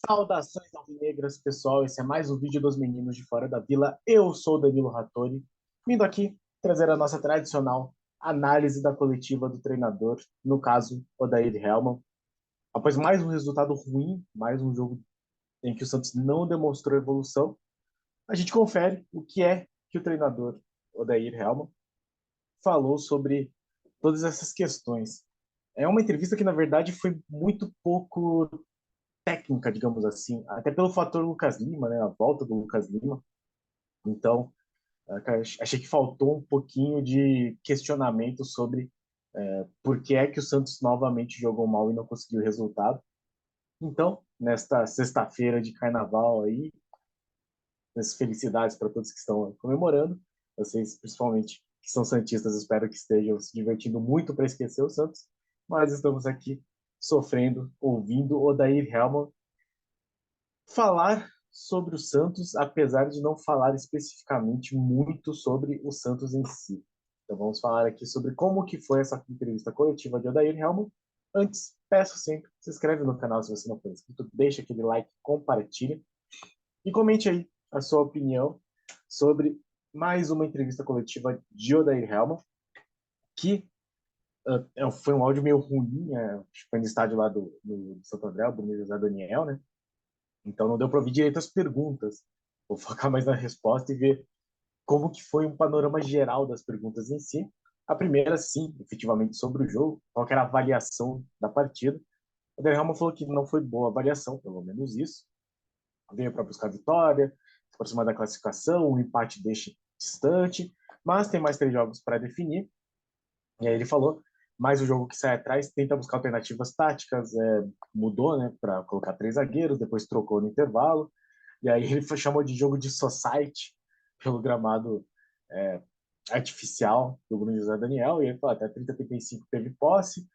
Saudações alvinegras, pessoal. Esse é mais um vídeo dos meninos de fora da vila. Eu sou o Danilo Rattori, vindo aqui trazer a nossa tradicional análise da coletiva do treinador, no caso, Odair Hellmann. Após mais um resultado ruim, mais um jogo em que o Santos não demonstrou evolução, a gente confere o que é que o treinador Odair Hellmann falou sobre todas essas questões. É uma entrevista que, na verdade, foi muito pouco técnica, digamos assim, até pelo fator Lucas Lima, né, a volta do Lucas Lima. Então, achei que faltou um pouquinho de questionamento sobre por que é que o Santos novamente jogou mal e não conseguiu o resultado. Então, nesta sexta-feira de carnaval aí, as felicidades para todos que estão comemorando, vocês principalmente que são santistas, espero que estejam se divertindo muito para esquecer o Santos, mas estamos aqui sofrendo, ouvindo Odair Hellmann falar sobre o Santos, apesar de não falar especificamente muito sobre o Santos em si. Então vamos falar aqui sobre como que foi essa entrevista coletiva de Odair Hellmann. Antes, peço sempre, se inscreve no canal se você não for inscrito, deixa aquele like, compartilha e comente aí a sua opinião sobre mais uma entrevista coletiva de Odair Hellmann, que foi um áudio meio ruim, foi no estádio lá do Santo André, o Bruno José Daniel, né? Então não deu para ouvir direito as perguntas. Vou focar mais na resposta e ver como que foi um panorama geral das perguntas em si. A primeira, sim, efetivamente sobre o jogo, qual que era a avaliação da partida. O Derrama falou que não foi boa a avaliação, pelo menos isso. Veio para buscar vitória, se aproximar da classificação, o empate deixa distante, mas tem mais 3 jogos para definir. E aí ele falou, mais o jogo que sai atrás tenta buscar alternativas táticas, mudou, né, para colocar 3 zagueiros, depois trocou no intervalo, e aí ele chamou de jogo de society pelo gramado é, artificial do Bruno José Daniel, e ele falou, até 30-35 teve posse,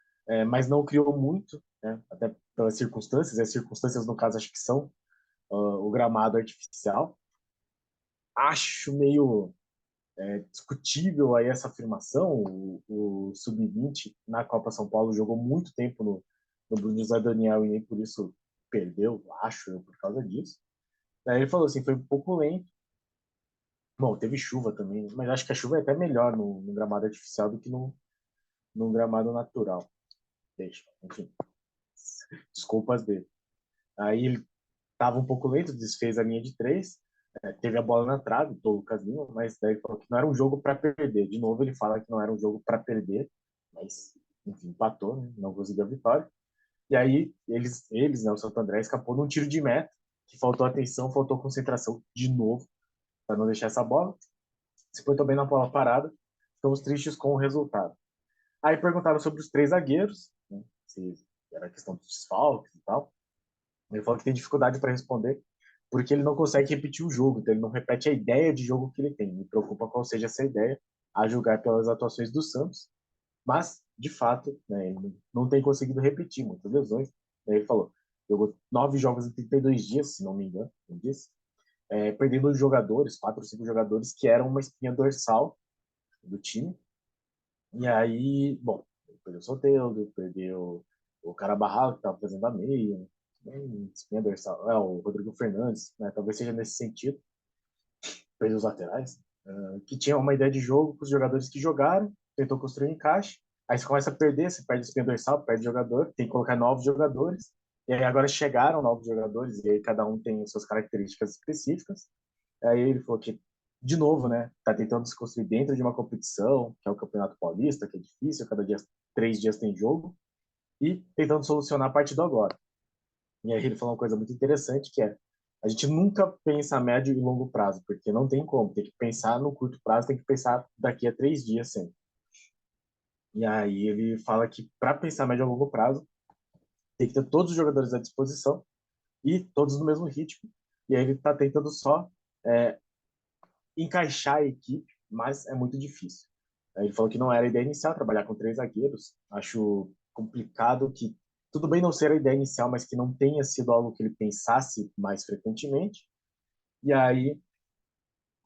mas não criou muito, né, até pelas circunstâncias, e as circunstâncias no caso acho que são o gramado artificial. Acho meio discutível aí essa afirmação. O Sub-20 na Copa São Paulo jogou muito tempo no Bruno José Daniel e nem por isso perdeu, acho eu, por causa disso. Daí ele falou assim, foi um pouco lento. Bom, teve chuva também, mas acho que a chuva é até melhor no gramado artificial do que no gramado natural. Deixa, enfim, desculpas dele. Aí ele estava um pouco lento, desfez a linha de três, teve a bola na trave, do Lucas Lima, mas daí ele falou que não era um jogo para perder. De novo, ele fala que não era um jogo para perder, mas, enfim, empatou, né? Não conseguiu a vitória. E aí, né, o Santo André escapou num tiro de meta, que faltou atenção, faltou concentração de novo, para não deixar essa bola. Se foi também na bola parada, estamos tristes com o resultado. Aí perguntaram sobre os 3 zagueiros, né, se era questão dos desfalques e tal. Ele falou que tem dificuldade para responder porque ele não consegue repetir o jogo, então ele não repete a ideia de jogo que ele tem. Me preocupa qual seja essa ideia, a julgar pelas atuações do Santos, mas, de fato, né, ele não tem conseguido repetir muitas lesões. Ele falou, jogou 9 jogos em 32 dias, se não me engano, ele disse, perdendo jogadores, 4 ou 5 jogadores que eram uma espinha dorsal do time. E aí, bom, ele perdeu o Soteldo, perdeu o Carabarral, que estava fazendo a meia, espinha dorsal, o Rodrigo Fernandes, né, talvez seja nesse sentido, perdeu os laterais, que tinha uma ideia de jogo com os jogadores que jogaram, tentou construir um encaixe, aí você começa a perder, você perde espinha dorsal, perde jogador, tem que colocar novos jogadores, e aí agora chegaram novos jogadores, e aí cada um tem suas características específicas. Aí ele falou que, de novo, né, tá tentando se construir dentro de uma competição, que é o Campeonato Paulista, que é difícil, cada dia, 3 dias tem jogo, e tentando solucionar a partir do agora. E aí ele falou uma coisa muito interessante, que é, a gente nunca pensa a médio e longo prazo, porque não tem como, tem que pensar no curto prazo, tem que pensar daqui a 3 dias sempre. E aí ele fala que para pensar a médio e longo prazo, tem que ter todos os jogadores à disposição e todos no mesmo ritmo. E aí ele está tentando só é, encaixar a equipe, mas é muito difícil. Ele falou que não era a ideia inicial trabalhar com 3 zagueiros. Acho complicado que, tudo bem não ser a ideia inicial, mas que não tenha sido algo que ele pensasse mais frequentemente. E aí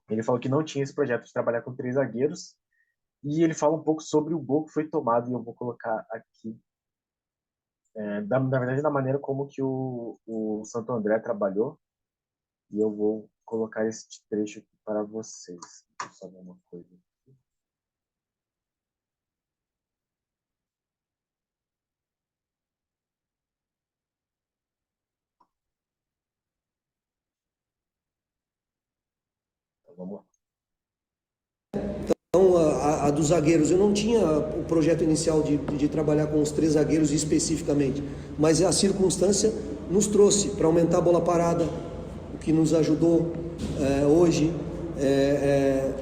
ele falou que não tinha esse projeto de trabalhar com 3 zagueiros. E ele fala um pouco sobre o gol que foi tomado, e eu vou colocar aqui na verdade, da maneira como que o Santo André trabalhou, e eu vou colocar esse trecho aqui para vocês. Deixa eu só ver uma coisa. Então, vamos lá. Então, a dos zagueiros, eu não tinha o projeto inicial de trabalhar com os três zagueiros especificamente, mas a circunstância nos trouxe para aumentar a bola parada, o que nos ajudou hoje,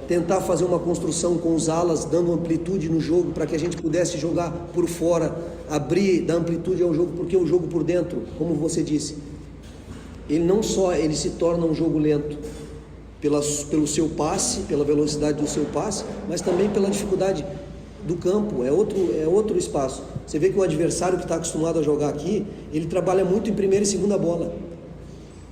tentar fazer uma construção com os alas, dando amplitude no jogo, para que a gente pudesse jogar por fora, abrir, dar amplitude ao jogo, porque o jogo por dentro, como você disse, ele não só ele se torna um jogo lento, pelo seu passe, pela velocidade do seu passe, mas também pela dificuldade do campo, é outro espaço. Você vê que o adversário que está acostumado a jogar aqui, ele trabalha muito em primeira e segunda bola.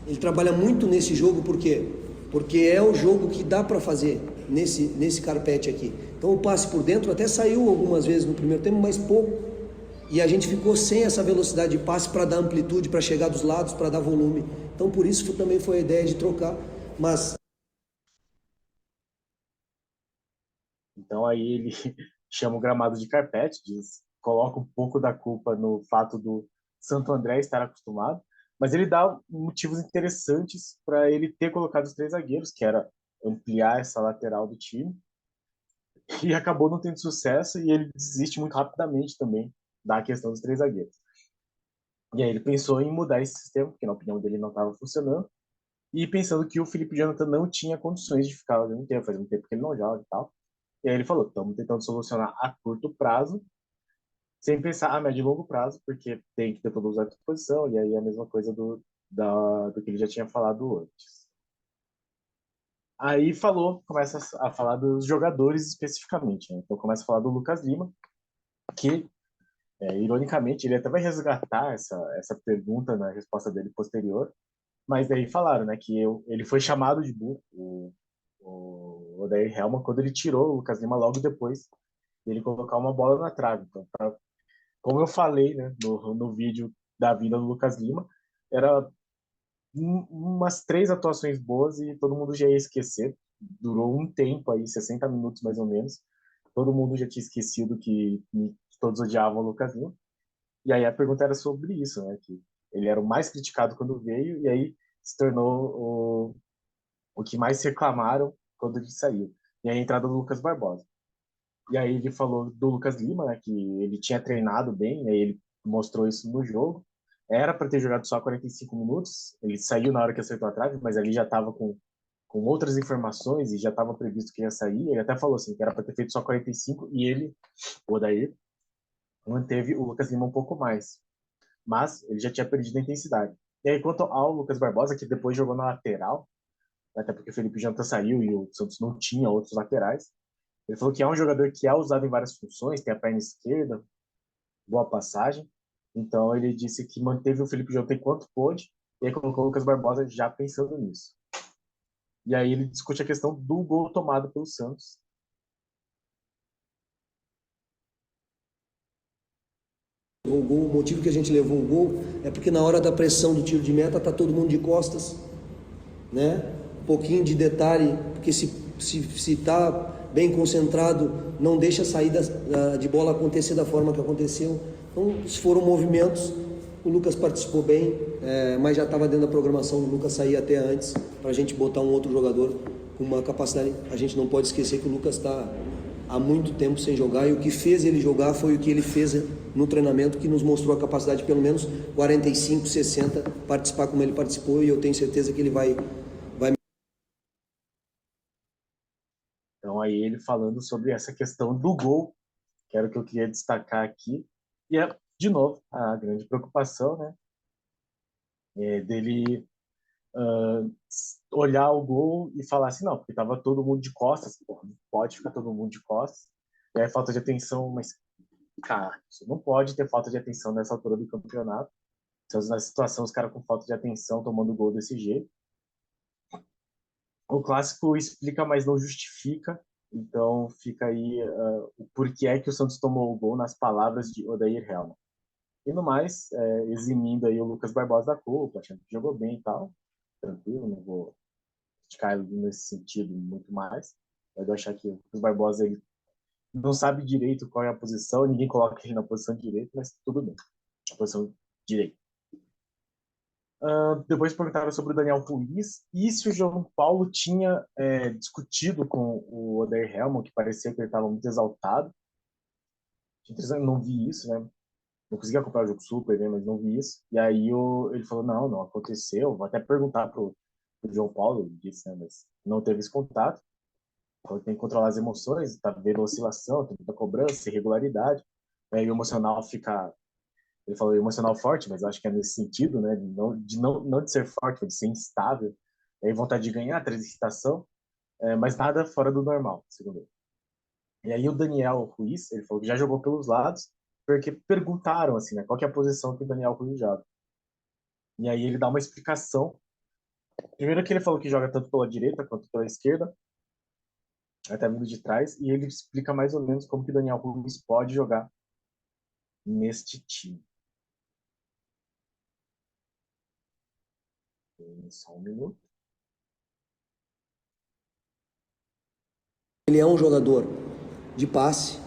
Ele trabalha muito nesse jogo, por quê? Porque é o jogo que dá para fazer nesse carpete aqui. Então o passe por dentro até saiu algumas vezes no primeiro tempo, mas pouco. E a gente ficou sem essa velocidade de passe para dar amplitude, para chegar dos lados, para dar volume. Então por isso também foi a ideia de trocar. Mas Então aí ele chama o gramado de carpete, diz, coloca um pouco da culpa no fato do Santo André estar acostumado, mas ele dá motivos interessantes para ele ter colocado os três zagueiros, que era ampliar essa lateral do time, e acabou não tendo sucesso e ele desiste muito rapidamente também da questão dos três zagueiros. E aí ele pensou em mudar esse sistema, porque na opinião dele não estava funcionando, e pensando que o Felipe Jonathan não tinha condições de ficar o tempo, faz um tempo que ele não joga e tal. E aí ele falou, estamos tentando solucionar a curto prazo, sem pensar a médio e longo prazo, porque tem que ter todos os à disposição, e aí é a mesma coisa do que ele já tinha falado antes. Aí começa a falar dos jogadores especificamente, né? Então começa a falar do Lucas Lima, que, ironicamente, ele até vai resgatar essa pergunta na resposta dele posterior, mas daí falaram, né, que ele foi chamado de burro, o Odair Helman, quando ele tirou o Lucas Lima logo depois dele colocar uma bola na trave. Então, como eu falei, né, no vídeo da vinda do Lucas Lima, era umas três atuações boas e todo mundo já ia esquecer. Durou um tempo aí, 60 minutos mais ou menos. Todo mundo já tinha esquecido que todos odiavam o Lucas Lima. E aí a pergunta era sobre isso, né? Que ele era o mais criticado quando veio e aí se tornou o que mais reclamaram quando ele saiu. E aí a entrada do Lucas Barbosa. E aí ele falou do Lucas Lima, né, que ele tinha treinado bem, né, ele mostrou isso no jogo. Era para ter jogado só 45 minutos, ele saiu na hora que acertou a trave, mas ali já estava com outras informações e já estava previsto que ia sair. Ele até falou assim, que era para ter feito só 45 e ele, o Odair, manteve o Lucas Lima um pouco mais. Mas ele já tinha perdido a intensidade. E aí, quanto ao Lucas Barbosa, que depois jogou na lateral, até porque o Felipe Janta saiu e o Santos não tinha outros laterais, ele falou que é um jogador que é usado em várias funções, tem a perna esquerda, boa passagem. Então ele disse que manteve o Felipe Jonathan enquanto pôde, e aí colocou o Lucas Barbosa já pensando nisso. E aí ele discute a questão do gol tomado pelo Santos. o motivo que a gente levou o gol é porque na hora da pressão do tiro de meta tá todo mundo de costas, né? Um pouquinho de detalhe, porque se tá bem concentrado, não deixa a saída de bola acontecer da forma que aconteceu. Então, foram movimentos, o Lucas participou bem, mas já estava dentro da programação do Lucas sair até antes, para a gente botar um outro jogador com uma capacidade. A gente não pode esquecer que o Lucas está há muito tempo sem jogar, e o que fez ele jogar foi o que ele fez no treinamento, que nos mostrou a capacidade de pelo menos 45, 60 participar como ele participou, e eu tenho certeza que ele vai. Então aí ele falando sobre essa questão do gol, que era o que eu queria destacar aqui. E é, de novo, a grande preocupação, né, dele uh, olhar o gol e falar assim, não, porque tava todo mundo de costas, porra, não pode ficar todo mundo de costas. E aí falta de atenção, mas, cara, você não pode ter falta de atenção nessa altura do campeonato. Na situação, os caras com falta de atenção tomando gol desse jeito. O clássico explica, mas não justifica. Então fica aí o porquê é que o Santos tomou o gol nas palavras de Odair Helma. E no mais, eximindo aí o Lucas Barbosa da culpa, achando que jogou bem e tal. Tranquilo, não vou criticar ele nesse sentido muito mais. Mas eu achar que o Lucas Barbosa ele não sabe direito qual é a posição, ninguém coloca ele na posição direita, mas tudo bem. A posição direita. Depois perguntaram sobre o Daniel Ruiz e se o João Paulo tinha discutido com o Oder Helman, que parecia que ele estava muito exaltado. Interessante, não vi isso, né? Não consegui acompanhar o jogo super, né? Mas não vi isso. E aí ele falou, não, não aconteceu. Vou até perguntar pro João Paulo, ele disse, né? Mas não teve esse contato. Então tem que controlar as emoções, tá vendo oscilação, tem muita cobrança, irregularidade. Aí o emocional fica, ele falou emocional forte, mas eu acho que é nesse sentido, né? Não de ser forte, mas de ser instável. Aí vontade de ganhar, traz excitação, mas nada fora do normal, segundo ele. E aí o Daniel Ruiz, ele falou que já jogou pelos lados, porque perguntaram assim, né, qual que é a posição que o Daniel Ruiz joga. E aí ele dá uma explicação. Primeiro que ele falou que joga tanto pela direita quanto pela esquerda, até vindo de trás, e ele explica mais ou menos como que o Daniel Ruiz pode jogar neste time. Só um minuto. Ele é um jogador de passe,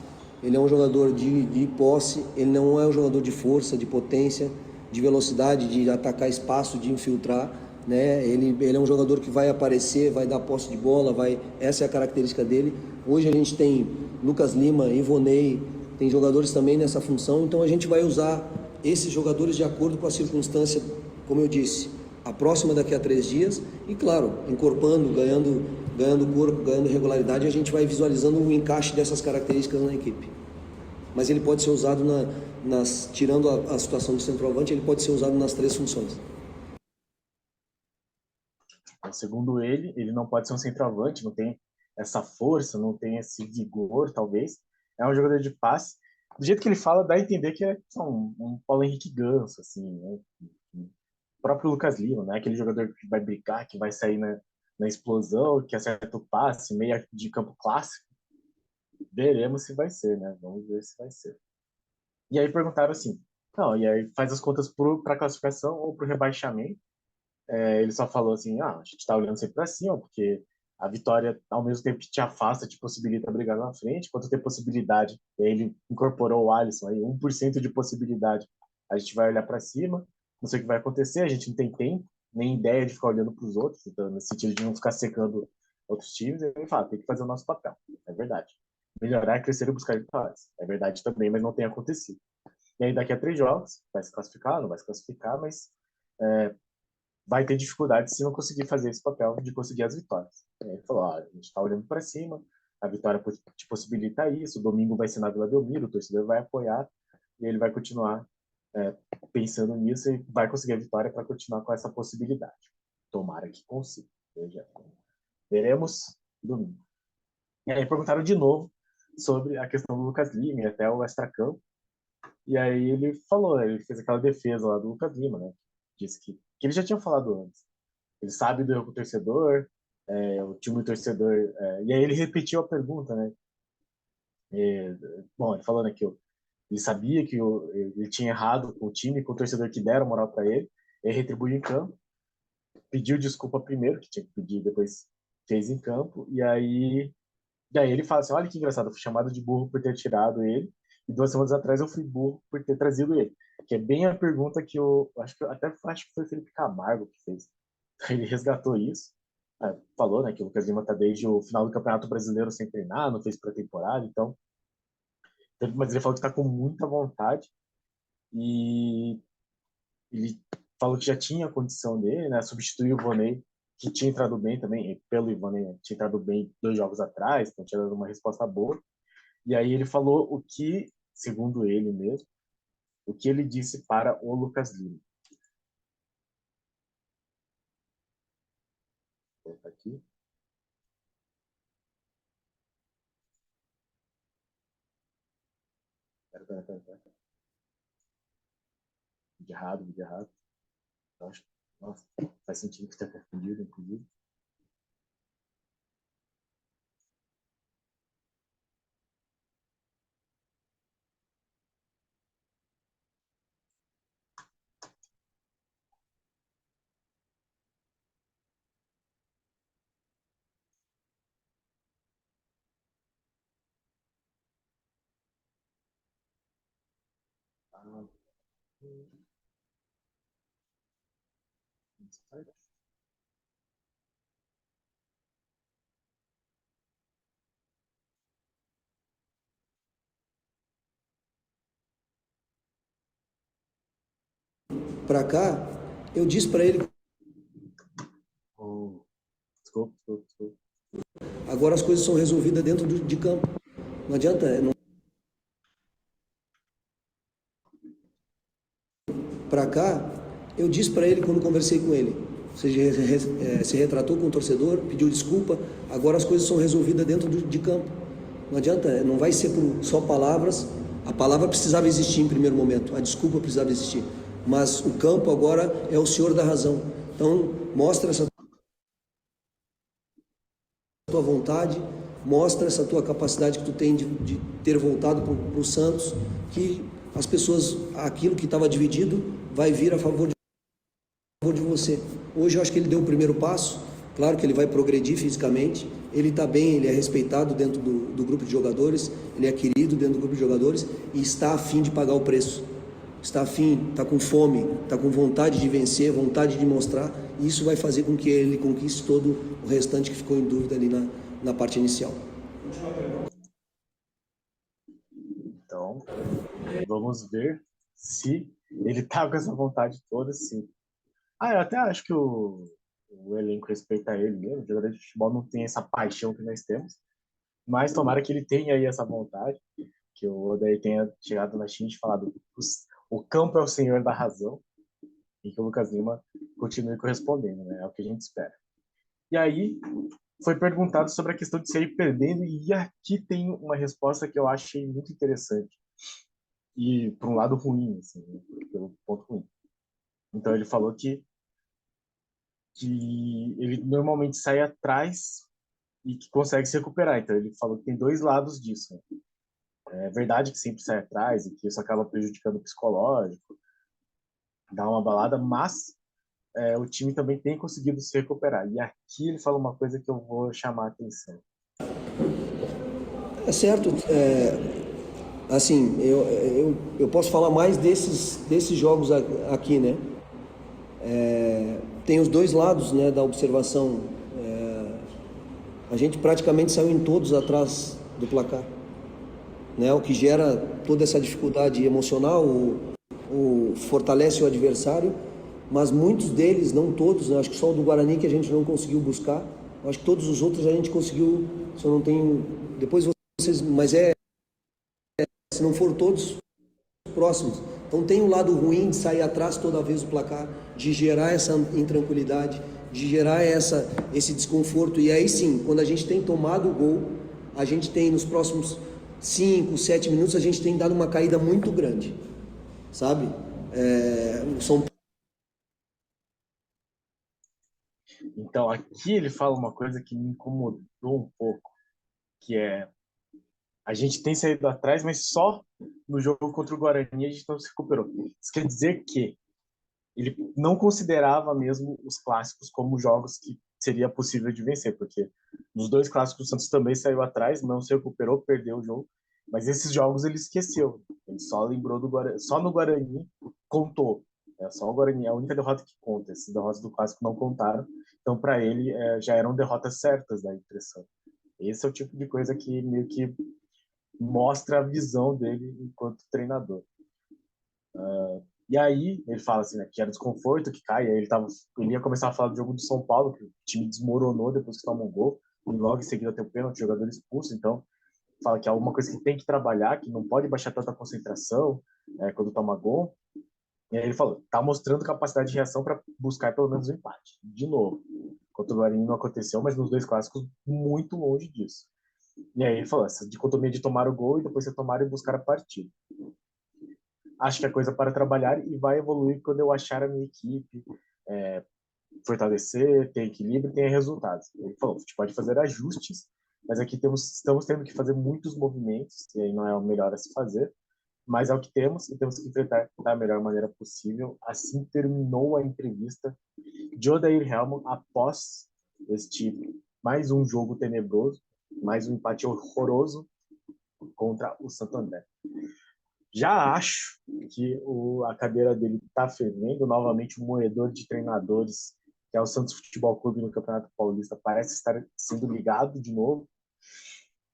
ele é um jogador de posse, ele não é um jogador de força, de potência, de velocidade, de atacar espaço, de infiltrar, né? Ele é um jogador que vai aparecer, vai dar posse de bola, essa é a característica dele. Hoje a gente tem Lucas Lima, Ivonei, tem jogadores também nessa função, então a gente vai usar esses jogadores de acordo com a circunstância, como eu disse, a próxima daqui a 3 dias e, claro, encorpando, ganhando corpo, ganhando regularidade, a gente vai visualizando o encaixe dessas características na equipe. Mas ele pode ser usado, tirando a situação de centroavante, ele pode ser usado nas 3 funções. Segundo ele não pode ser um centroavante, não tem essa força, não tem esse vigor, talvez. É um jogador de passe. Do jeito que ele fala, dá a entender que é um Paulo Henrique Ganso, assim, né? O próprio Lucas Lima, né? Aquele jogador que vai brigar, que vai sair na explosão, que acerta o passe, meia de campo clássico. Veremos se vai ser, né? Vamos ver se vai ser. E aí perguntaram assim, não, e aí faz as contas para classificação ou para o rebaixamento. Ele só falou assim, a gente está olhando sempre para cima, porque a vitória, ao mesmo tempo que te afasta, te possibilita brigar na frente, quando tem possibilidade, e aí ele incorporou o Alisson, aí 1% de possibilidade, a gente vai olhar para cima, não sei o que vai acontecer, a gente não tem tempo, nem ideia de ficar olhando para os outros, então, nesse sentido de não ficar secando outros times, ele fala, tem que fazer o nosso papel, é verdade. Melhorar, crescer e buscar vitórias, é verdade também, mas não tem acontecido. E aí daqui a 3 jogos, vai se classificar, não vai se classificar, mas vai ter dificuldade se não conseguir fazer esse papel de conseguir as vitórias. Ele falou, a gente está olhando para cima, a vitória te possibilita isso, o domingo vai ser na Vila Belmiro, o torcedor vai apoiar, e ele vai continuar pensando nisso e vai conseguir a vitória para continuar com essa possibilidade. Tomara que consiga. Veja, veremos domingo. E aí perguntaram de novo sobre a questão do Lucas Lima e até o extracampo. E aí ele falou, ele fez aquela defesa lá do Lucas Lima, né? Disse que ele já tinha falado antes. Ele sabe do erro do torcedor, o time do torcedor. E aí ele repetiu a pergunta, né? Bom, ele falando aqui, ele sabia que ele tinha errado com o time, com o torcedor que deram moral para ele, ele retribuiu em campo, pediu desculpa primeiro, que tinha que pedir, depois fez em campo, e aí ele fala assim: olha que engraçado, eu fui chamado de burro por ter tirado ele, e 2 semanas atrás eu fui burro por ter trazido ele. Que é bem a pergunta que eu acho que até acho que foi o Felipe Camargo que fez. Ele resgatou isso. Falou, né, que o Lucas Lima tá desde o final do Campeonato Brasileiro sem treinar, não fez pré-temporada, então. Mas ele falou que está com muita vontade e ele falou que já tinha a condição dele, né, substituir o Voney, que tinha entrado bem também, pelo Ivonei, tinha entrado bem 2 jogos atrás, então tinha dado uma resposta boa. E aí ele falou o que, segundo ele mesmo, o que ele disse para o Lucas Lima. Vou colocar aqui. Pera. Vídeo errado. Eu acho, nossa, faz sentido que está confundido, inclusive. Para cá, eu disse para ele. Desculpa. Agora as coisas são resolvidas dentro de campo. Não adianta. Não... Para cá, eu disse para ele quando conversei com ele. Você se retratou com o torcedor, pediu desculpa. Agora as coisas são resolvidas dentro de campo. Não adianta, não vai ser por só palavras. A palavra precisava existir em primeiro momento, a desculpa precisava existir. Mas o campo agora é o senhor da razão. Então, mostra essa tua vontade, mostra essa tua capacidade que tu tem de ter voltado para o Santos, que as pessoas, aquilo que estava dividido, vai vir a favor de você. Hoje eu acho que ele deu o primeiro passo, claro que ele vai progredir fisicamente, ele está bem, ele é respeitado dentro do grupo de jogadores, ele é querido dentro do grupo de jogadores e está a fim de pagar o preço. Está afim, está com fome, está com vontade de vencer, vontade de mostrar, e isso vai fazer com que ele conquiste todo o restante que ficou em dúvida ali na parte inicial. Então, vamos ver se ele tá com essa vontade toda, sim. Eu até acho que o elenco respeita ele mesmo, o jogador de futebol não tem essa paixão que nós temos, mas tomara que ele tenha aí essa vontade, que o Odair tenha chegado na China e falado o campo é o senhor da razão, e que o Lucas Lima continue correspondendo, né? É o que a gente espera. E aí, foi perguntado sobre a questão de sair perdendo, e aqui tem uma resposta que eu achei muito interessante. E por um lado ruim, assim, né? Pelo ponto ruim. Então ele falou que ele normalmente sai atrás e que consegue se recuperar. Então ele falou que tem dois lados disso, né? É verdade que sempre sai atrás e que isso acaba prejudicando o psicológico, dá uma balada, mas o time também tem conseguido se recuperar. E aqui ele fala uma coisa que eu vou chamar a atenção. É certo, assim, eu posso falar mais desses jogos aqui, né? Tem os dois lados, né, da observação. A gente praticamente saiu em todos atrás do placar, né? O que gera toda essa dificuldade emocional, fortalece o adversário, mas muitos deles, não todos, né? Acho que só o do Guarani que a gente não conseguiu buscar. Acho que todos os outros a gente conseguiu, só não tenho... Depois vocês... Mas se não for todos próximos. Então tem um lado ruim de sair atrás toda vez do placar, de gerar essa intranquilidade, de gerar esse desconforto. E aí sim, quando a gente tem tomado o gol, a gente tem nos próximos 5, 7 minutos, a gente tem dado uma caída muito grande, sabe? São... Então aqui ele fala uma coisa que me incomodou um pouco, que é a gente tem saído atrás, mas só no jogo contra o Guarani a gente não se recuperou. Isso quer dizer que ele não considerava mesmo os clássicos como jogos que seria possível de vencer, porque nos dois clássicos o Santos também saiu atrás, não se recuperou, perdeu o jogo, mas esses jogos ele esqueceu. Ele só lembrou do Guarani, só no Guarani contou. É só o Guarani, é a única derrota que conta. Essas derrotas do clássico não contaram, então para ele já eram derrotas certas da impressão. Esse é o tipo de coisa que meio que mostra a visão dele enquanto treinador. E aí ele fala assim, né, que era desconforto que cai, aí ele ia começar a falar do jogo do São Paulo, que o time desmoronou depois que toma um gol, e logo em seguida tem o pênalti, o jogador expulso, então fala que é alguma coisa que tem que trabalhar, que não pode baixar tanta concentração quando toma gol. E aí ele falou, tá mostrando capacidade de reação para buscar pelo menos um empate. De novo, contra o Guarani não aconteceu, mas nos dois clássicos muito longe disso. E aí ele falou, essa dicotomia de tomar o gol e depois você tomar e buscar a partida. Acho que é coisa para trabalhar e vai evoluir quando eu achar a minha equipe, fortalecer, ter equilíbrio e ter resultados. Ele falou, a gente pode fazer ajustes, mas aqui estamos tendo que fazer muitos movimentos, e aí não é o melhor a se fazer, mas é o que temos e temos que enfrentar da melhor maneira possível. Assim terminou a entrevista de Odair Hellmann após este mais um jogo tenebroso, mais um empate horroroso contra o Santo André. Já acho que a cadeira dele está fervendo. Novamente, o moedor de treinadores, que é o Santos Futebol Clube no Campeonato Paulista, parece estar sendo ligado de novo.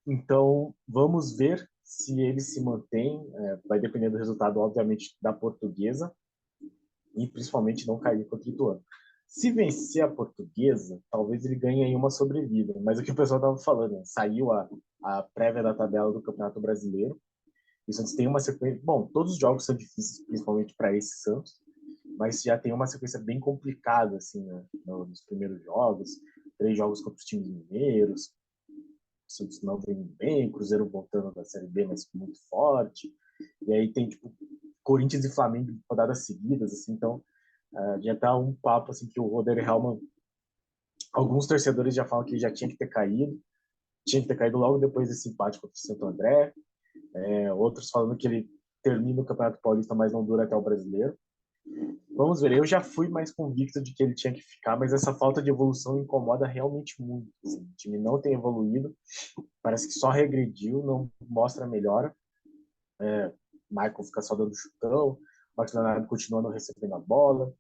Então, vamos ver se ele se mantém. Vai depender do resultado, obviamente, da Portuguesa e principalmente não cair contra o Ituano. Se vencer a Portuguesa, talvez ele ganhe aí uma sobrevida. Mas o que o pessoal estava falando, né? Saiu a prévia da tabela do Campeonato Brasileiro. E o Santos tem uma sequência. Bom, todos os jogos são difíceis, principalmente para esse Santos, mas já tem uma sequência bem complicada, assim, né? Nos primeiros jogos. 3 jogos contra os times mineiros. O Santos não vem bem, Cruzeiro voltando da Série B, mas muito forte. E aí tem, tipo, Corinthians e Flamengo em rodadas seguidas, assim, então já tá um papo, assim, que o Roder Hellman, alguns torcedores já falam que ele já tinha que ter caído logo depois desse empate contra o Santo André, outros falando que ele termina o Campeonato Paulista, mas não dura até o Brasileiro. Vamos ver, eu já fui mais convicto de que ele tinha que ficar, mas essa falta de evolução incomoda realmente muito. Assim, o time não tem evoluído, parece que só regrediu, não mostra melhora. Michael fica só dando chutão, Marcos Leonardo continua não recebendo a bola,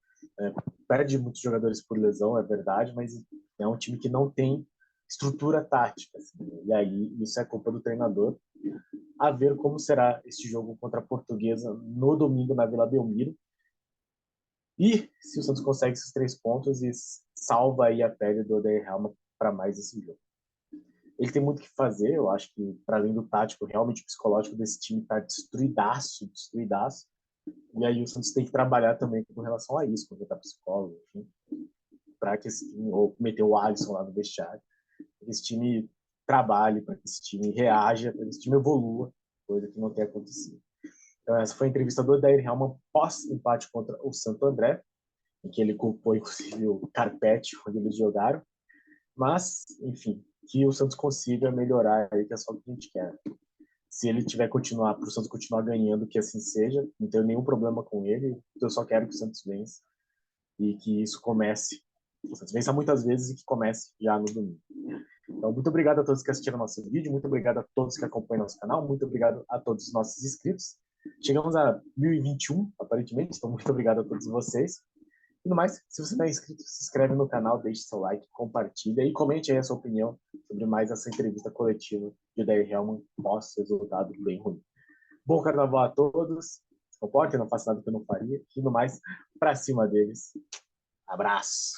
perde muitos jogadores por lesão, é verdade, mas é um time que não tem estrutura tática. Assim, e aí isso é culpa do treinador. A ver como será este jogo contra a Portuguesa no domingo na Vila Belmiro. E se o Santos consegue esses 3 pontos e salva aí a pele do Odair Helma para mais esse jogo. Ele tem muito o que fazer, eu acho que, para além do tático, realmente o psicológico desse time está destruidaço, destruidaço. E aí o Santos tem que trabalhar também com relação a isso, contratar psicólogo, enfim, para que esse time, ou meter o Alisson lá no vestiário, para que esse time trabalhe, para que esse time reaja, para que esse time evolua, coisa que não tem acontecido. Então, essa foi a entrevista do Odair Helman pós-empate contra o Santo André, em que ele culpou, inclusive, o carpete onde eles jogaram. Mas, enfim, que o Santos consiga melhorar aí, que é só o que a gente quer. Se ele tiver continuar, para o Santos continuar ganhando, que assim seja, não tenho nenhum problema com ele, eu só quero que o Santos vença e que isso comece. O Santos vença muitas vezes e que comece já no domingo. Então, muito obrigado a todos que assistiram nosso vídeo, muito obrigado a todos que acompanham nosso canal, muito obrigado a todos os nossos inscritos. Chegamos a 1021, aparentemente, então muito obrigado a todos vocês. E no mais, se você não é inscrito, se inscreve no canal, deixe seu like, compartilha e comente aí a sua opinião sobre mais essa entrevista coletiva de Odair Helman pós-resultado bem ruim. Bom carnaval a todos, se comportem, não faça nada que eu não faria. E no mais, pra cima deles. Abraço!